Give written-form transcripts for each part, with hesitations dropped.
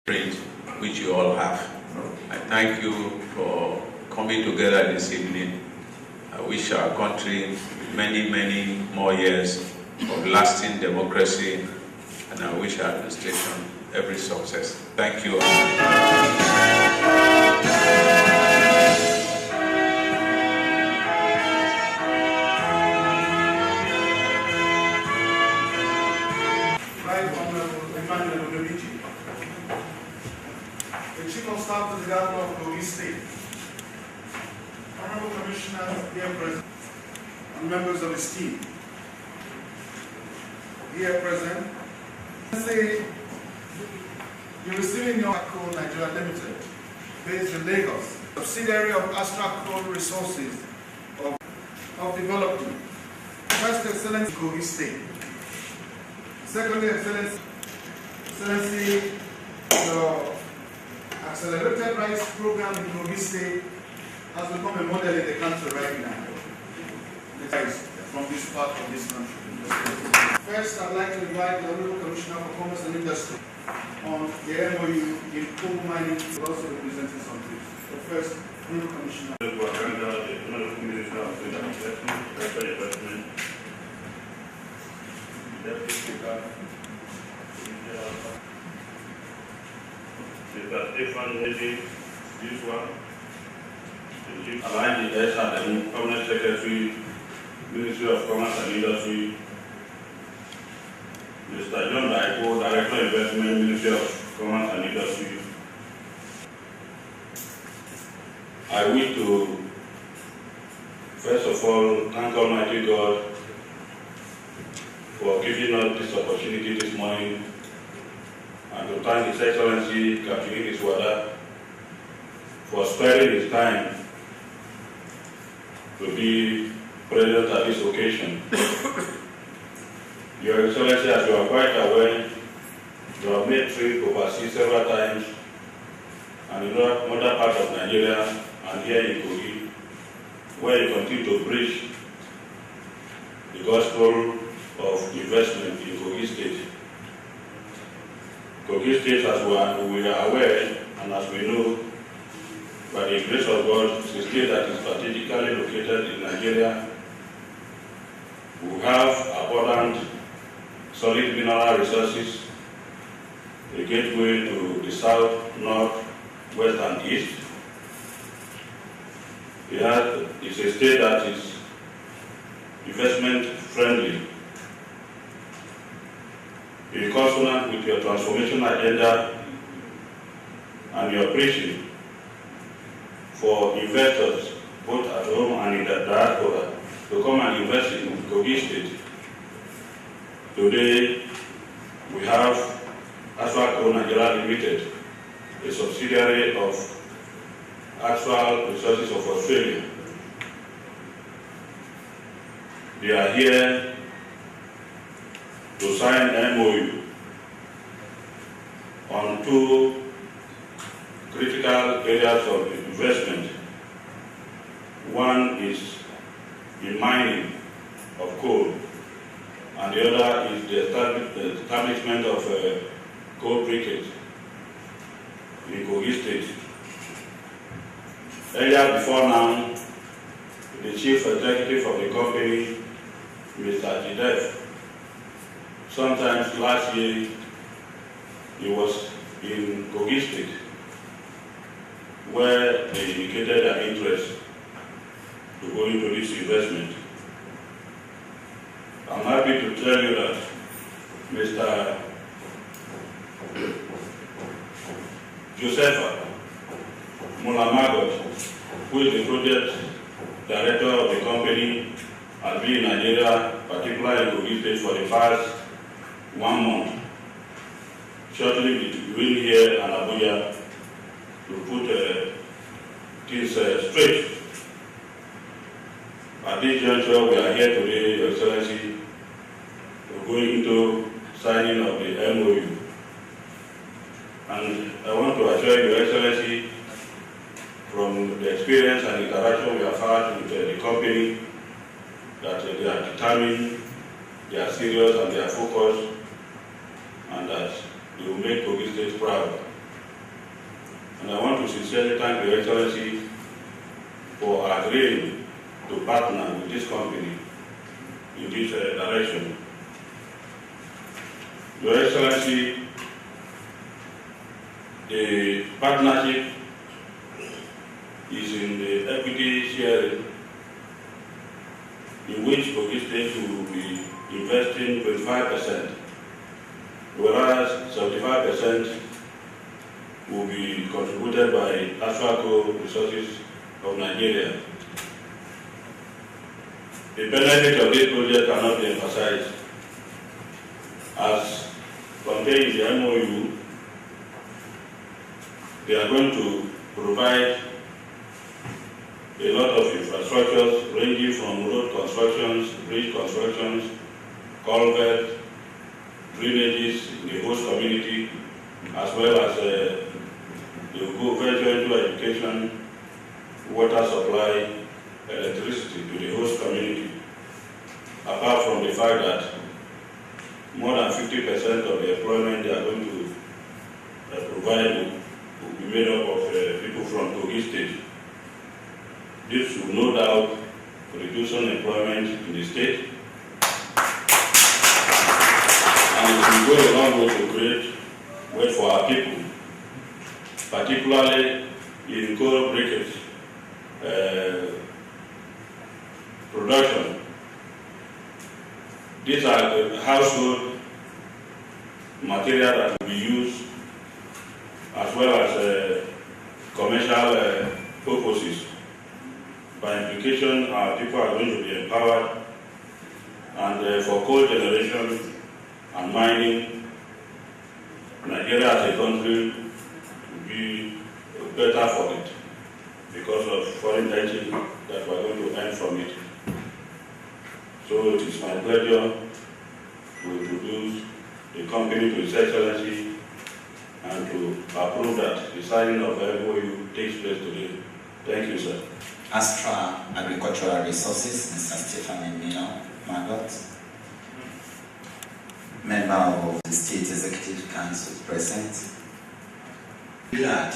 which you all have. I thank you for coming together this evening. I wish our country many, many more years of lasting democracy, and I wish our administration every success. Thank you. The Chief of Staff to the Governor of Kogi State, Honorable Commissioners, dear President, and members of his team, here present, say you're receiving your Coal Nigeria Limited, based in Lagos, subsidiary of Astra Coal Resources of Development. First Excellency, Kogi State. Secondly, Excellency, your accelerated rice program in Kogi State has become a model in the country right now. From this part of this country. First, I'd like to invite the Honorable Commissioner for Commerce and Industry on the MOU in coal mining, but also representing some things. So first, Honorable Commissioner. This one, Alhaji S. Permanent Secretary, Ministry of Commerce and Industry, Mr. John Daiko, Director of Investment, Ministry of Commerce and Industry. I wish to, first of all, thank Almighty God for giving us this opportunity this morning, and to thank His Excellency Captain Iswada for sparing his time to be present at this occasion. Your Excellency, as you are quite aware, you have made trip overseas several times, and in other parts of Nigeria and here in Kogi, where you continue to preach the gospel of investment in Kogi State. Kogi State, as we are aware and as we know, by the grace of God, it's a state that is strategically located in Nigeria. We have abundant solid mineral resources, a gateway to the south, north, west, and east. It's a state that is investment friendly. In consonant with your transformation agenda and your preaching for investors, both at home and in the diaspora, to come and invest in Kogi State. Today, we have Astra Coal Nigeria Limited, a subsidiary of Astra Resources of Australia. They are here to sign MOU on two critical areas of investment. One is in mining of coal, and the other is the establishment of a coal briquette in Kogi State. Earlier before now, the chief executive of the company, Mr. Jidef, sometimes last year, he was in Kogi State, where they indicated their interest to go into this investment. I'm happy to tell you that Mr. Josepha Mulamagot, who is the project director of the company, has been in Nigeria, particularly in Kogi State, for the past 1 month, shortly between here and Abuja, to put things straight. At this juncture, we are here today, Your Excellency, to go into signing of the MOU. And I want to assure Your Excellency, from the experience and interaction we have had with the company, that they are determined, they are serious, and they are focused, and that they will make Kogi State proud. to sincerely thank Your Excellency for agreeing to partner with this company in this direction. Your Excellency, the partnership is in the equity sharing, in which Kogi State will be investing 25%, whereas 75% will be contributed by Aswaco Resources of Nigeria. The benefit of this project cannot be emphasized. As contained in the MOU, they are going to provide a lot of infrastructures ranging from road constructions, bridge constructions, culverts, drainages in the host community, as well as they will go venture into education, water supply, electricity to the host community. Apart from the fact that more than 50% of the employment they are going to provide will be made up of people from Kogi State. This will no doubt reduce unemployment in the state, and it will go a long way to create work for our people, particularly in coal breakage production. These are household material that will be used as well as commercial purposes. By implication, our people are going to be empowered, and for coal generation and mining, Nigeria as a country will be better for it because of foreign exchange that we are going to earn from it. So it is my pleasure to introduce the company to His Excellency and to approve that the signing of the MOU takes place today. Thank you, sir. Astra Agricultural Resources, Mr. Stephen Mino Margot, member of the State Executive Council present. Glad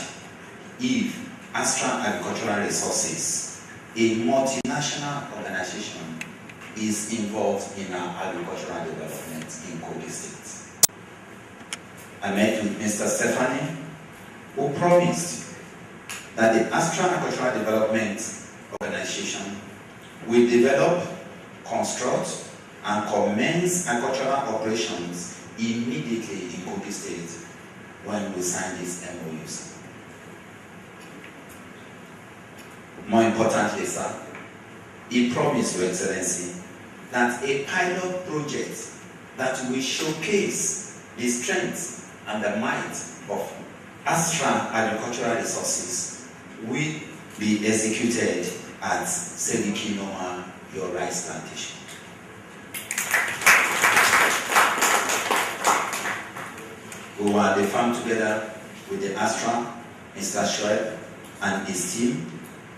if Astra Agricultural Resources, a multinational organization, is involved in our agricultural development in Kogi State. I met with Mr. Stephanie, who promised that the Astra Agricultural Development Organization will develop, construct, and commence agricultural operations immediately in Kogi State when we sign these MOUs. More importantly, sir, he promised, Your Excellency, that a pilot project that will showcase the strength and the might of Astra Agricultural Resources will be executed at Seriki Noma, your rice plantation. We were at the farm together with the Astra, Mr. Shoaib and his team,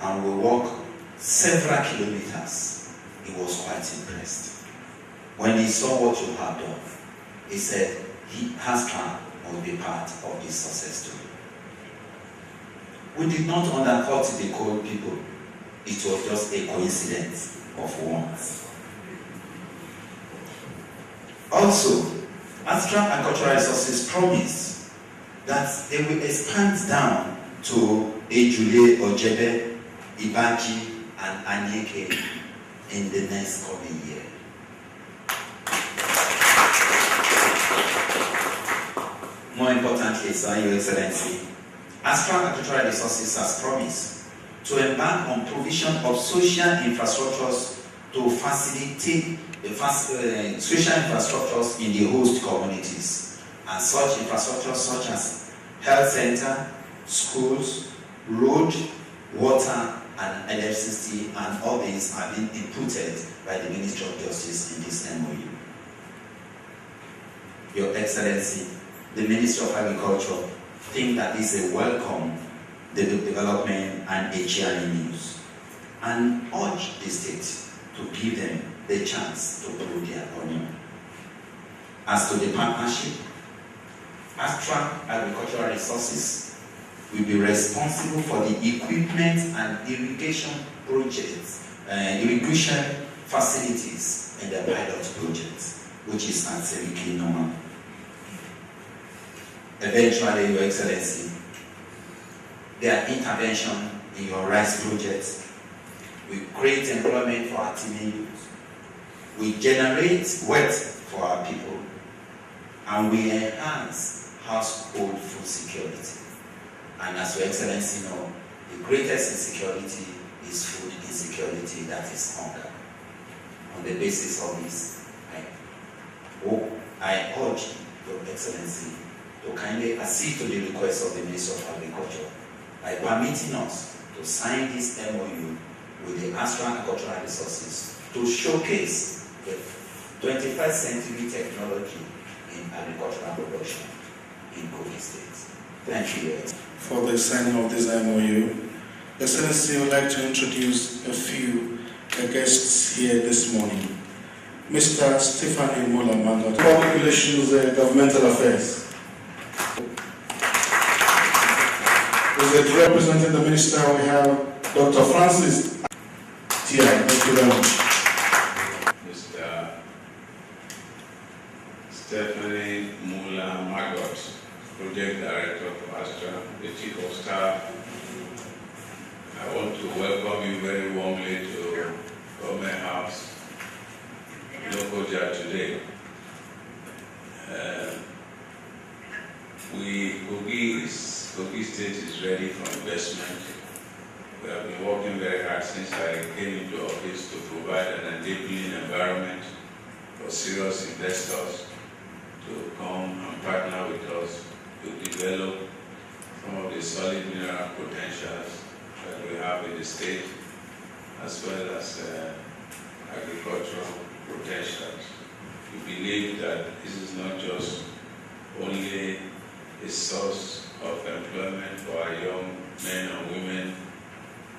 and we walked several kilometers. He was quite impressed. When he saw what you have done, he said, Astra will be part of this success story. We did not undercut the coal people. It was just a coincidence of ones. Also, Astra Agricultural Resources promised that they will expand down to Ejule, Ojebe, Ibaji, and Anyeke in the next coming year. More importantly, sir, Your Excellency, Astra Agricultural Resources has promised to embark on provision of social infrastructures to facilitate the social infrastructures in the host communities, and such infrastructures such as health center, schools, road, water, and electricity, and all these are being inputted by the Ministry of Justice in this MOU. Your Excellency, the Ministry of Agriculture think that this is a welcome development and a cheering news, and urge the state to give them the chance to prove their onion. As to the partnership, Astra Agricultural Resources will be responsible for the equipment and irrigation projects, irrigation facilities in the pilot project, which is absolutely normal. Eventually, Your Excellency, their intervention in your rice project will create employment for our teeming youth, we generate wealth for our people, and we enhance household food security. And as Your Excellency know, the greatest insecurity is food insecurity, that is hunger. On the basis of this, I urge Your Excellency to kindly accede to the request of the Minister of Agriculture by permitting us to sign this MOU with the Astral Agricultural Resources to showcase the 21st century technology in agricultural production in Kogi State. Thank you. For the signing of this MOU, Excellency, I would like to introduce a few guests here this morning. Mr. Stephanie Mola-Magot, Public Relations, Governmental Affairs. Representing the Minister, we have Dr. Francis Tia. Thank you very much. Mr. Stephanie Mola-Magot, Project Director of Astra, the Chief of Staff. I want to welcome you very warmly to Government House, Lokoja today. Kogi State is ready for investment. We have been working very hard since I came into office to provide an enabling environment for serious investors to come and partner with us to develop some of the solid mineral potentials that we have in the state, as well as agricultural potentials. We believe that this is not just only a source of employment for our young men and women,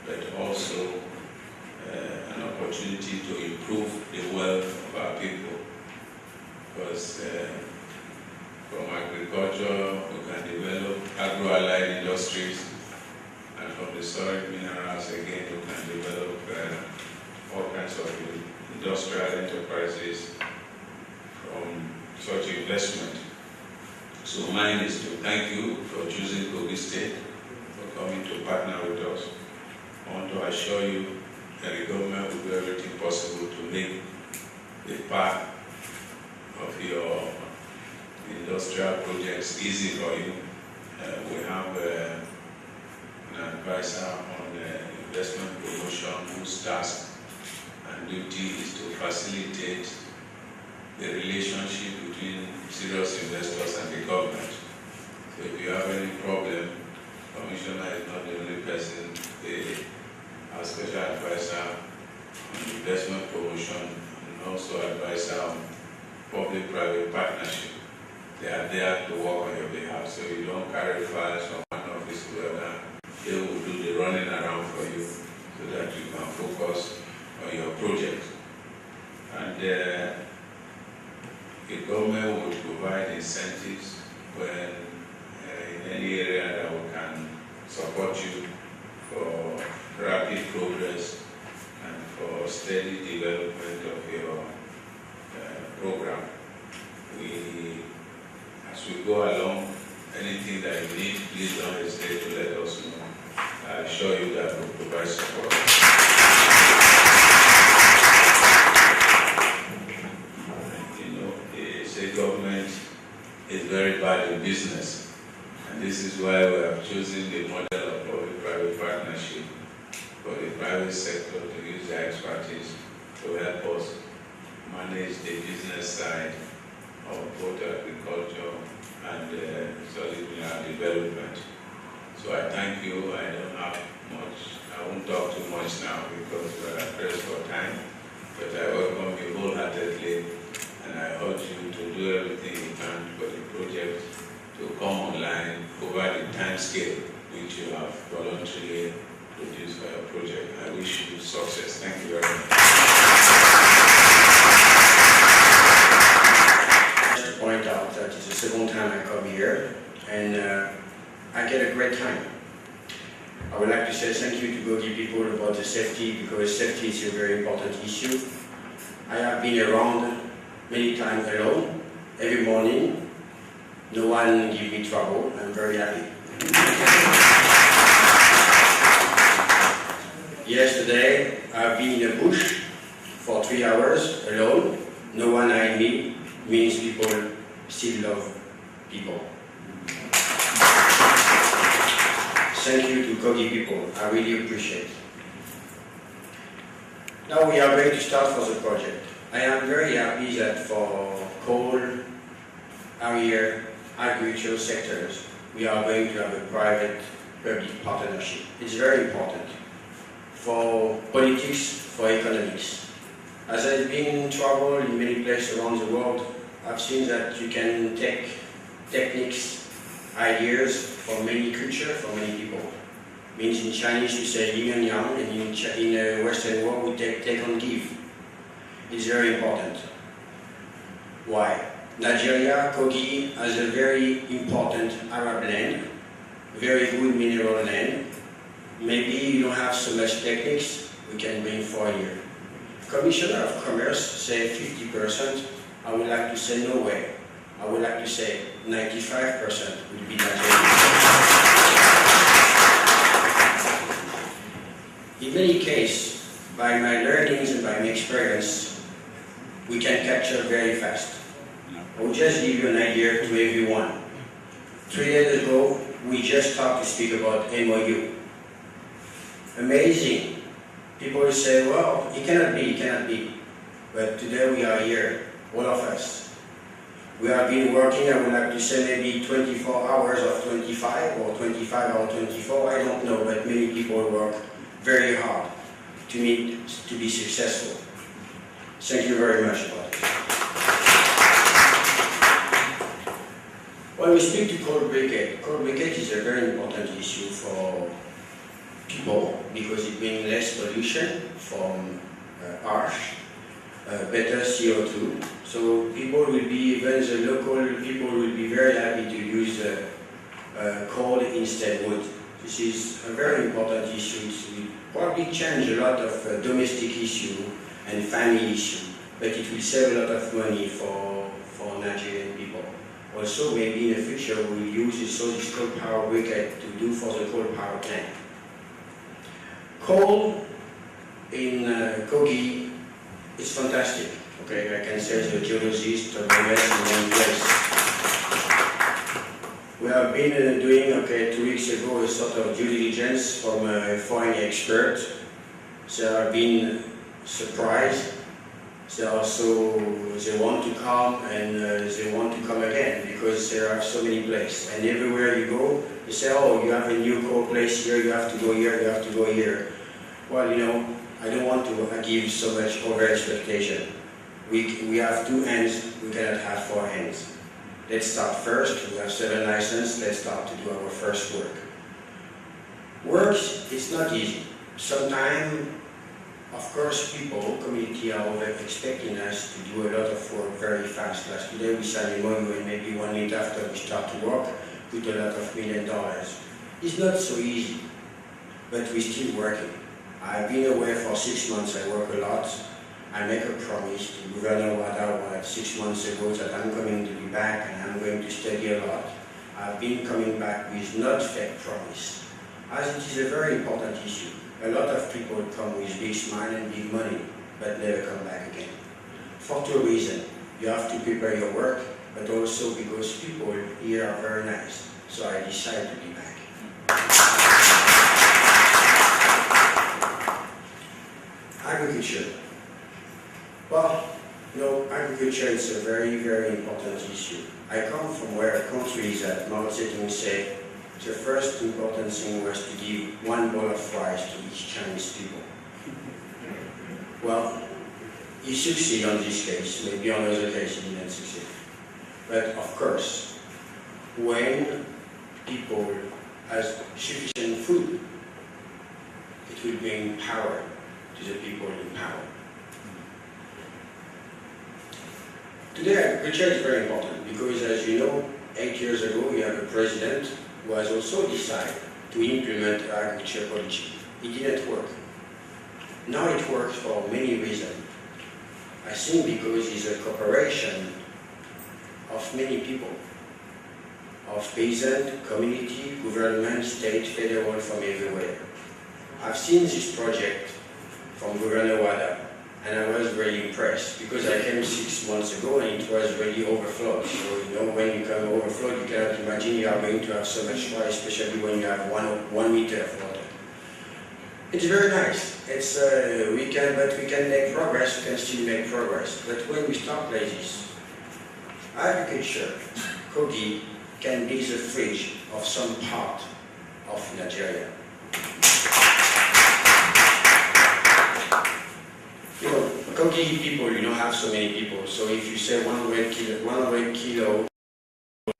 but also an opportunity to improve the wealth of our people. Because from agriculture, we can develop agro-allied industries, and from the solid minerals, again, we can develop all kinds of industrial enterprises from such investment. So mine is to thank you for choosing Kogi State, for coming to partner with us. I want to assure you that the government will do everything possible to make the path of your industrial projects easy for you. We have an advisor on investment promotion whose task and duty is to facilitate the relationship between serious investors and the government. So if you have any problem, Commissioner is not the only person. Our special advisor on investment promotion and also advisor on public-private partnership. They are there to work on your behalf, so you don't carry files from one office to the other. They will do the running around for you so that you can focus on your project. And the government will provide incentives when in any area that we can support you for rapid progress and for steady development of your program. As we go along, anything that you need, please don't hesitate to let us know. I assure you that we'll provide support. Government is very bad in business, and this is why we have chosen the model of public-private partnership for the private sector to use their expertise to help us manage the business side of both agriculture and solid mineral development. So I thank you. I don't have much. I won't talk too much now because we are pressed for time, but I welcome you wholeheartedly. And I urge you to do everything you can for the project to come online over the time scale which you have voluntarily produced for your project. I wish you success. Thank you very much. Just to point out that it's the second time I come here, and I get a great time I would like to say thank you to Gogi people about the safety, because safety is a very important issue. I have been around many times alone, every morning. No one give me trouble. I'm very happy. Yesterday, I've been in a bush for 3 hours alone. No one eyed me. Means people still love people. Thank you to Kogi people. I really appreciate it. Now we are going to start for the project. I am very happy that for coal, area, agricultural sectors, we are going to have a private-public partnership. It's very important for politics, for economics. As I've been traveled in many places around the world, I've seen that you can take techniques, ideas from many cultures, from many people. Means in Chinese we say yin and yang, and in the Western world we take and give. It's very important. Why? Nigeria, Kogi, has a very important Arab land, very good mineral land. Maybe you don't have so much techniques, we can bring for a year. Commissioner of Commerce say 50%, I would like to say no way. I would like to say 95% would be Nigeria. In many cases, by my learnings and by my experience, we can capture very fast. I will just give you an idea to everyone. 3 days ago, we just started to speak about MOU. Amazing. People say, well, it cannot be. But today we are here, all of us. We have been working, I would like to say maybe 24 hours of 25, or 25 or 24, I don't know, but many people work very hard to be successful. Thank you very much about it. When we speak to coal briquette is a very important issue for people because it brings less pollution from ash, better CO2. So people will be, even the local people will be very happy to use coal instead wood. This is a very important issue. It will probably change a lot of domestic issue and family issue, but it will save a lot of money for Nigerian people. Also, maybe in the future we will use this coal power briquette to do for the coal power plant. Coal in Kogi is fantastic. Okay, I can say the geologist or the best in one place. We have been doing, 2 weeks ago, a sort of due diligence from a foreign expert. They have been surprised. They want to come and they want to come again because there are so many places. And everywhere you go, you say, oh, you have a new coal place here, you have to go here, you have to go here. Well, I don't want to give so much over expectation. We have 2 hands, we cannot have 4 hands. Let's start first. We have 7 licenses. Let's start to do our first work. Works, it's not easy. Sometimes, of course, people, community are expecting us to do a lot of work very fast. Like today we signed a MOU and maybe 1 minute after we start to work, put a lot of $1 million. It's not so easy, but we're still working. I've been away for 6 months. I work a lot. I make a promise to Governor Wada 6 months ago that I'm going to be back and I'm going to study a lot. I've been coming back with not fake promise, as it is a very important issue. A lot of people come with big smile and big money, but never come back again. For 2 reasons. You have to prepare your work, but also because people here are very nice. So I decided to be back. Agriculture. Well, agriculture is a very, very important issue. I come from a country that Mao Zedong said the first important thing was to give 1 bowl of rice to each Chinese people. Well, he succeeded on this case, maybe on other cases he didn't succeed. But of course, when people have sufficient food, it will bring power to the people in power. Today, agriculture is very important because, as you know, 8 years ago we have a president was also decided to implement agriculture policy. It didn't work. Now it works for many reasons. I think because it's a cooperation of many people, of peasant, community, government, state, federal, from everywhere. I've seen this project from Governor Wada, and I was very impressed because I came 6 months ago and it was really overflowed. So you know, when you come overflowed, you cannot imagine you are going to have so much water, especially when you have one meter of water. It's very nice. It's we can make progress. We can still make progress. But when we start like this, agriculture, Kogi can be the fridge of some part of Nigeria. You know, Kogi people, you don't have so many people. So if you say 100 kilo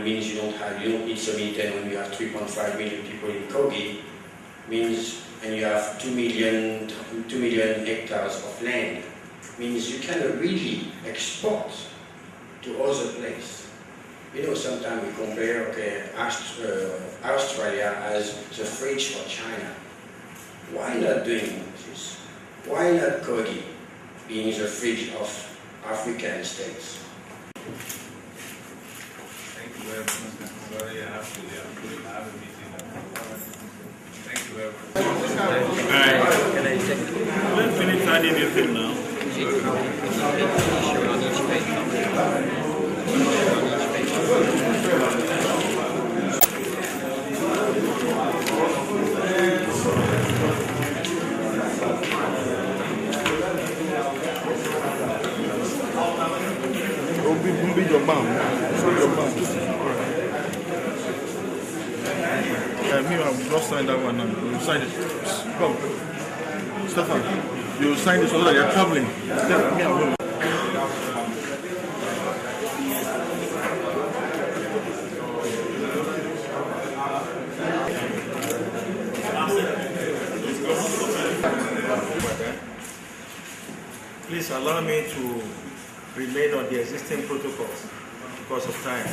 means you don't need so many. Then when you have 3.5 million people in Kogi, means and you have 2 million hectares of land, means you can really export to other places. You know, sometimes we compare, okay, Australia as the fridge for China. Why not doing this? Why not Kogi being the fridge of African states? Thank you very much. Sorry, I have a meeting. Thank you very much. Let's finish adding anything now. Be your mom. Show your mom. Me, I've just signed that one now. You sign it. Come. Stefan, you sign this so that you're traveling. Me, I will. Please allow me to remain on the existing protocols because of time.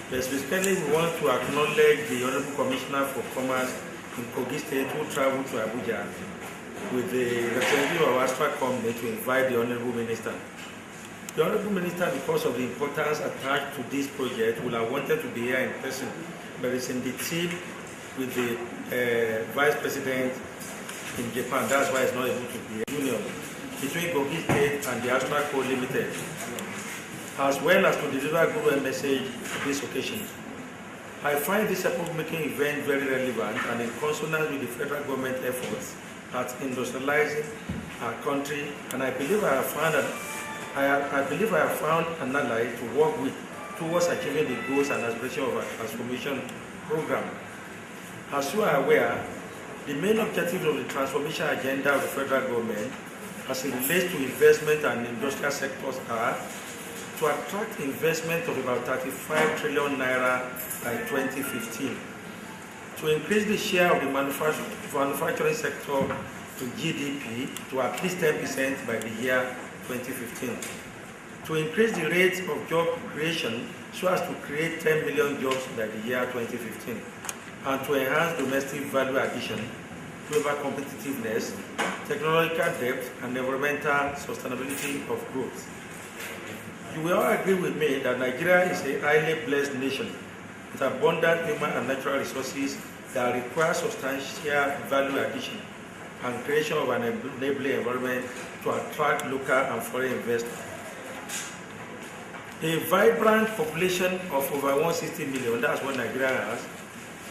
Specifically, we want to acknowledge the Honorable Commissioner for Commerce in Kogi State who traveled to Abuja with the representative of Astra Company to invite the Honorable Minister. The Honorable Minister, because of the importance attached to this project, would have wanted to be here in person, but it's in the team with the Vice President in Japan. That's why it's not able to be a union between Kogi State and the Astra Co Limited, as well as to deliver a good message on this occasion. I find this making event very relevant and in consonance with the federal government efforts at industrializing our country, and I believe I have found an ally to work with towards achieving the goals and aspirations of our transformation program. As you are aware, the main objectives of the transformation agenda of the federal government as it relates to investment and industrial sectors are to attract investment of about 35 trillion naira by 2015, to increase the share of the manufacturing sector to GDP to at least 10% by the year 2015, to increase the rate of job creation so as to create 10 million jobs by the year 2015, and to enhance domestic value addition, global competitiveness, technological depth, and environmental sustainability of growth. You will all agree with me that Nigeria is a highly blessed nation with abundant human and natural resources that require substantial value addition and creation of an enabling environment to attract local and foreign investors. A vibrant population of over 160 million, that's what Nigeria has,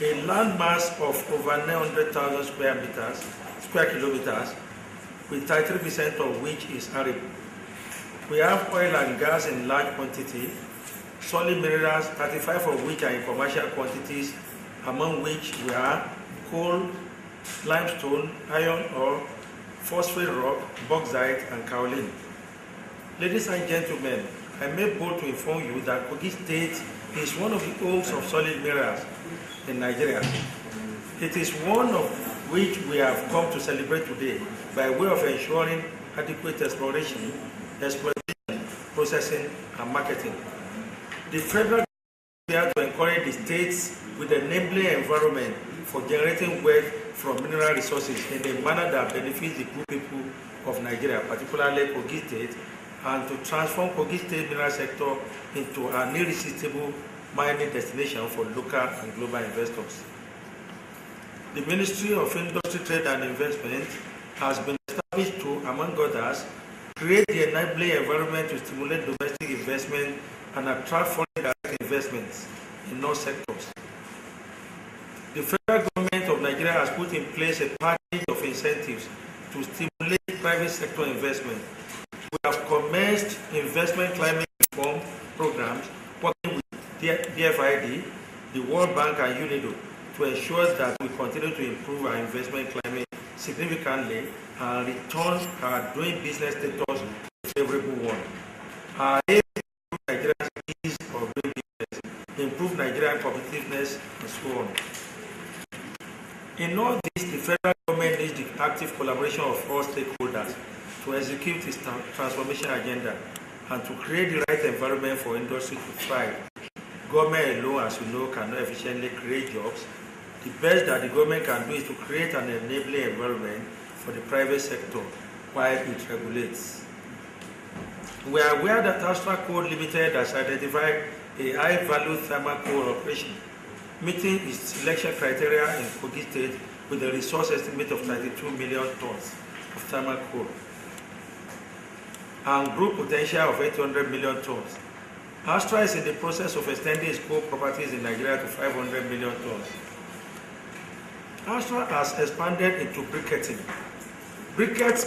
a land mass of over 900,000 square kilometers, with 33% of which is arid. We have oil and gas in large quantity, solid minerals, 35 of which are in commercial quantities, among which we are coal, limestone, iron ore, phosphate rock, bauxite, and kaolin. Ladies and gentlemen, I may bold to inform you that Kogi State is one of the homes of solid minerals in Nigeria. It is one of which we have come to celebrate today by way of ensuring adequate exploration, processing, and marketing. The federal government is here to encourage the states with an enabling environment for generating wealth from mineral resources in a manner that benefits the good people of Nigeria, particularly Kogi State, and to transform Kogi State mineral sector into an irresistible mining destination for local and global investors. The Ministry of Industry, Trade and Investment has been established to, among others, create the enabling environment to stimulate domestic investment and attract foreign direct investments in all sectors. The federal government of Nigeria has put in place a package of incentives to stimulate private sector investment. We have commenced investment climate reform programs working with DFID, the World Bank and UNIDO to ensure that we continue to improve our investment climate significantly and return our doing business status to a favorable one. Our aim is to improve Nigeria's ease of doing business, improve Nigerian competitiveness, and so on. In all this, the federal government needs the active collaboration of all stakeholders to execute its transformation agenda and to create the right environment for industry to thrive. Government alone, as you know, cannot efficiently create jobs. The best that the government can do is to create an enabling environment for the private sector while it regulates. We are aware that Astra Code Limited has identified a high-value thermal coal operation, meeting its selection criteria in Kogi State with a resource estimate of 32 million tons of thermal coal and group potential of 800 million tons. Astra is in the process of extending its coal properties in Nigeria to 500 million tons. Astra has expanded into briquetting. Briquettes